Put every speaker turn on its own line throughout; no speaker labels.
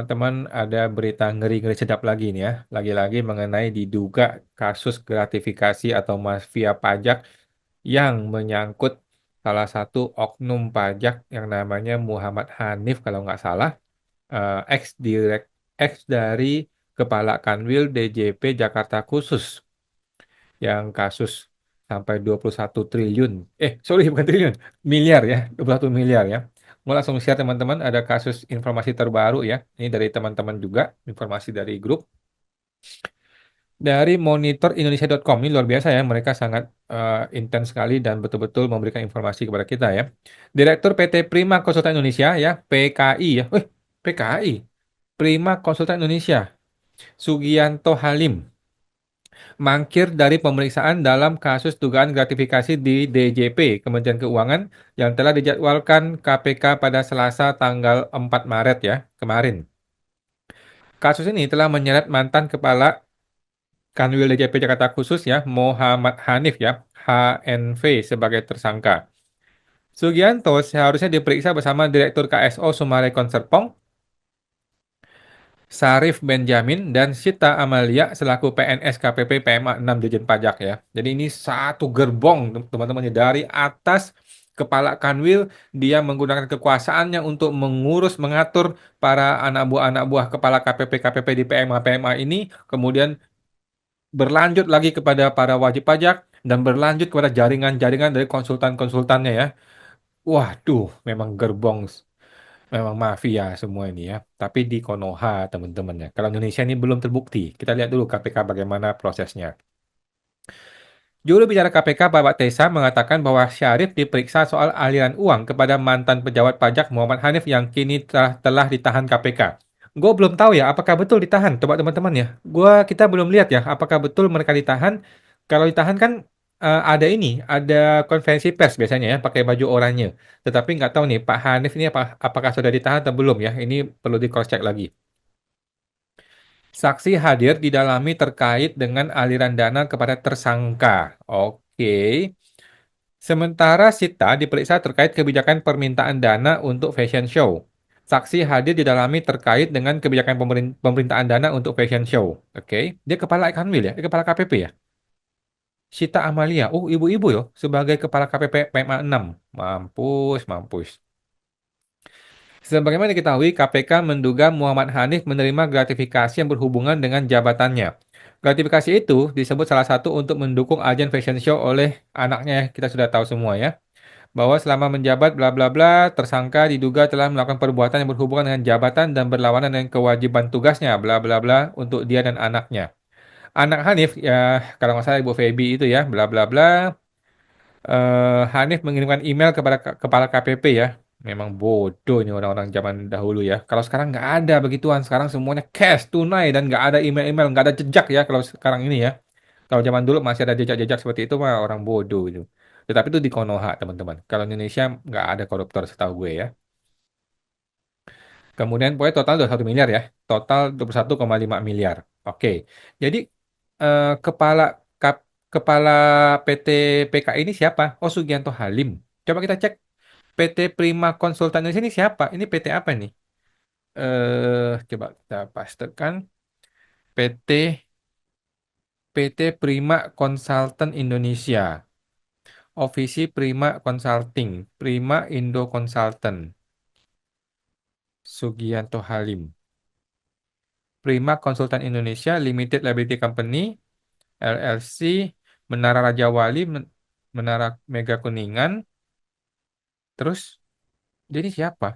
teman-teman ada berita ngeri-ngeri sedap lagi nih ya. Lagi-lagi mengenai diduga kasus gratifikasi atau mafia pajak yang menyangkut salah satu oknum pajak yang namanya Muhammad Hanif kalau nggak salah, ex direk ex dari Kepala Kanwil DJP Jakarta Khusus yang kasus sampai 21 triliun. Sorry bukan triliun, miliar ya, 21 miliar ya. Mau langsung share teman-teman, ada kasus informasi terbaru ya. Ini dari teman-teman juga, informasi dari grup. Dari monitorindonesia.com, ini luar biasa ya, mereka sangat intens sekali dan betul-betul memberikan informasi kepada kita ya. Direktur PT Prima Konsultan Indonesia ya, PKI ya. PKI, Prima Konsultan Indonesia, Sugianto Halim mangkir dari pemeriksaan dalam kasus dugaan gratifikasi di DJP, Kementerian Keuangan, yang telah dijadwalkan KPK pada Selasa tanggal 4 Maret ya, kemarin. Kasus ini telah menyeret mantan Kepala Kanwil DJP Jakarta Khusus ya, Muhammad Hanif ya, HNV sebagai tersangka. Sugianto seharusnya diperiksa bersama Direktur KSO Sumarekon Serpong, Sarif Benjamin dan Sita Amalia selaku PNS KPP PMA 6 Dirjen Pajak ya. Jadi ini satu gerbong teman-teman ya. Dari atas Kepala Kanwil dia menggunakan kekuasaannya untuk mengurus mengatur para anak buah Kepala KPP di PMA PMA ini, kemudian berlanjut lagi kepada para wajib pajak dan berlanjut kepada jaringan-jaringan dari konsultan-konsultannya ya. Waduh, memang gerbong. Memang mafia semua ini ya. Tapi di Konoha teman-teman ya. Kalau Indonesia ini belum terbukti. Kita lihat dulu KPK bagaimana prosesnya. Juru bicara KPK Bapak Tesa mengatakan bahwa Syarif diperiksa soal aliran uang kepada mantan pejabat pajak Muhammad Hanif yang kini telah ditahan KPK. Gue belum tahu ya apakah betul ditahan. Coba teman-teman ya. Kita belum lihat ya apakah betul mereka ditahan. Kalau ditahan kan ada ini, ada konferensi pers biasanya ya pakai baju oranye. Tetapi nggak tahu nih Pak Hanif ini apakah sudah ditahan atau belum ya. Ini perlu di cross check lagi. Saksi hadir didalami terkait dengan aliran dana kepada tersangka. Oke. Sementara Sita diperiksa terkait kebijakan permintaan dana untuk fashion show. Saksi hadir didalami terkait dengan kebijakan pemerintahan dana untuk fashion show. Oke. Dia kepala Kanwil ya? Dia kepala KPP ya? Sita Amalia. Oh, ibu-ibu yo sebagai kepala KPP PMA 6. Mampus, mampus. Sebagaimana diketahui, KPK menduga Muhammad Hanif menerima gratifikasi yang berhubungan dengan jabatannya. Gratifikasi itu disebut salah satu untuk mendukung ajang fashion show oleh anaknya, kita sudah tahu semua ya. Bahwa selama menjabat bla bla bla, tersangka diduga telah melakukan perbuatan yang berhubungan dengan jabatan dan berlawanan dengan kewajiban tugasnya bla bla bla untuk dia dan anaknya. Anak Hanif ya kalau nggak salah Ibu Feby itu ya bla bla bla. Hanif mengirimkan email kepada kepala KPP ya. Memang bodoh ini orang-orang zaman dahulu ya. Kalau sekarang nggak ada begituan. Sekarang semuanya cash, tunai, dan nggak ada email-email, nggak ada jejak ya kalau sekarang ini ya. Kalau zaman dulu masih ada jejak-jejak seperti itu mah orang bodoh itu. Tetapi itu di Konoha teman-teman. Kalau Indonesia nggak ada koruptor setahu gue ya. Kemudian pokoknya total 21 miliar ya. Total 21,5 miliar. Oke. Jadi kepala kepala PT PK ini siapa? Oh, Sugianto Halim. Coba kita cek PT Prima Konsultan Indonesia ini siapa? Ini PT apa nih? Coba kita pastekan PT Prima Consultant Indonesia. Ofisi Prima Consulting, Prima Indo Consultant, Sugianto Halim. Prima Konsultan Indonesia Limited Liability Company, LLC, Menara Raja Wali, Menara Mega Kuningan. Terus, dia ini siapa?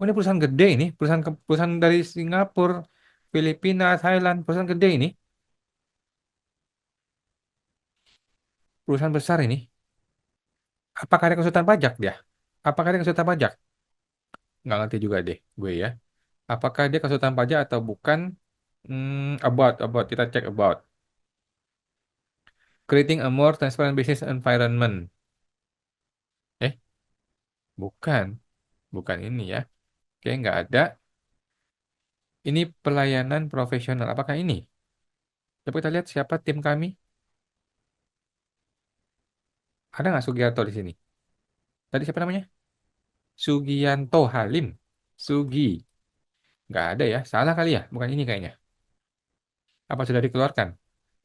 Oh, ini perusahaan gede ini, perusahaan dari Singapura, Filipina, Thailand, perusahaan gede ini, perusahaan besar ini. Apakah ada konsultan pajak dia? Apakah ada konsultan pajak? Nggak ngerti juga deh gue ya. Apakah dia konsultan pajak atau bukan? About, kita cek about. Creating a more transparent business environment. Eh, bukan. Bukan ini ya. Oke, nggak ada. Ini pelayanan profesional. Apakah ini? Coba kita lihat siapa tim kami. Ada nggak Sugiarto di sini? Tadi siapa namanya? Sugianto Halim. Sugi. Nggak ada ya, salah kali ya, bukan ini kayaknya. Apa sudah dikeluarkan?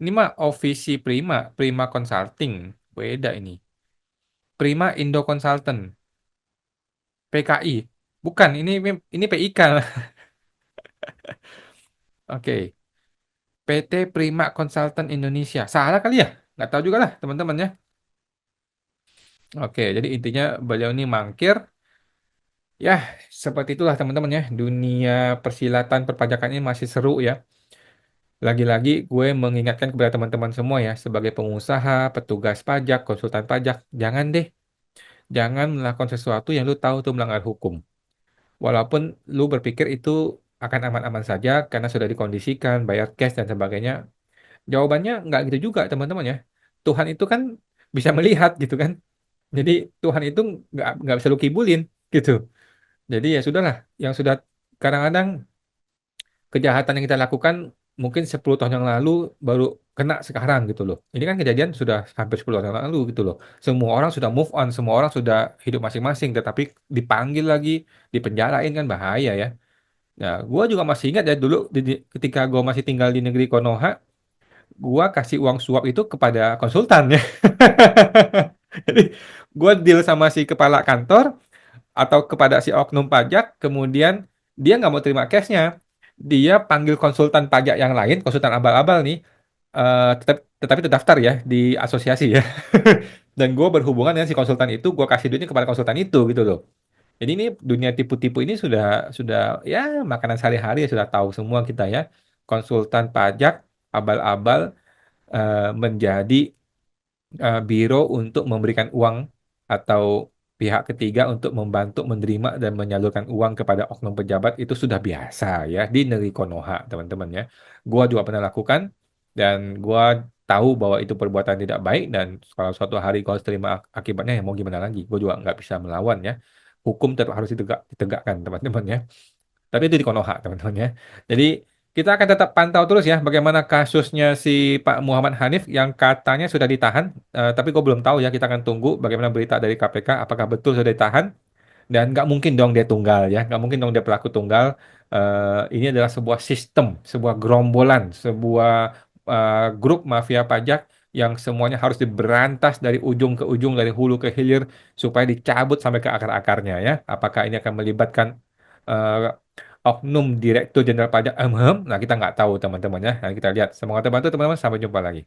Ini mah Office Prima, Prima Consulting, beda ini. Prima Indo Consultant, PKI. Bukan, ini PIK. Oke, PT Prima Consultant Indonesia. Salah kali ya? Nggak tahu juga lah teman-teman ya. Oke, jadi intinya beliau ini mangkir. Ya, seperti itulah teman-teman ya. Dunia persilatan perpajakan ini masih seru ya. Lagi-lagi gue mengingatkan kepada teman-teman semua ya, sebagai pengusaha, petugas pajak, konsultan pajak, jangan deh, jangan melakukan sesuatu yang lu tahu itu melanggar hukum. Walaupun lu berpikir itu akan aman-aman saja karena sudah dikondisikan, bayar cash dan sebagainya. Jawabannya nggak gitu juga teman-teman ya. Tuhan itu kan bisa melihat gitu kan. Jadi Tuhan itu nggak bisa lu kibulin gitu. Jadi ya sudahlah, yang sudah kadang-kadang kejahatan yang kita lakukan mungkin 10 tahun yang lalu baru kena sekarang gitu loh. Ini kan kejadian sudah hampir 10 tahun yang lalu gitu loh. Semua orang sudah move on, semua orang sudah hidup masing-masing, tetapi dipanggil lagi, dipenjarain kan bahaya ya. Nah, gua juga masih ingat ya dulu ketika gua masih tinggal di negeri Konoha, gua kasih uang suap itu kepada konsultan ya. Jadi gua deal sama si kepala kantor atau kepada si oknum pajak, kemudian dia nggak mau terima cashnya, dia panggil konsultan pajak yang lain, konsultan abal-abal nih, tetapi terdaftar ya di asosiasi ya. Dan gue berhubungan dengan si konsultan itu, gue kasih duitnya kepada konsultan itu gitu loh. Jadi ini dunia tipu-tipu ini sudah ya makanan sehari-hari ya, sudah tahu semua kita ya. Konsultan pajak abal-abal menjadi biro untuk memberikan uang atau pihak ketiga untuk membantu menerima dan menyalurkan uang kepada oknum pejabat itu sudah biasa ya di negeri Konoha teman-teman ya. Gua juga pernah lakukan dan gua tahu bahwa itu perbuatan tidak baik dan kalau suatu hari gua harus terima akibatnya ya mau gimana lagi. Gua juga nggak bisa melawan ya. Hukum tetap harus ditegakkan teman-teman ya. Tapi itu di Konoha, teman-teman ya. Jadi kita akan tetap pantau terus ya bagaimana kasusnya si Pak Muhammad Hanif yang katanya sudah ditahan. Tapi gue belum tahu ya. Kita akan tunggu bagaimana berita dari KPK. Apakah betul sudah ditahan? Dan nggak mungkin dong dia tunggal ya. Nggak mungkin dong dia pelaku tunggal. Ini adalah sebuah sistem, sebuah gerombolan, sebuah grup mafia pajak yang semuanya harus diberantas dari ujung ke ujung, dari hulu ke hilir supaya dicabut sampai ke akar-akarnya ya. Apakah ini akan melibatkan eh, oknum Direktur Jenderal Pajak? Nah, kita nggak tahu teman-teman ya. Nah, kita lihat. Semoga terbantu teman-teman. Sampai jumpa lagi.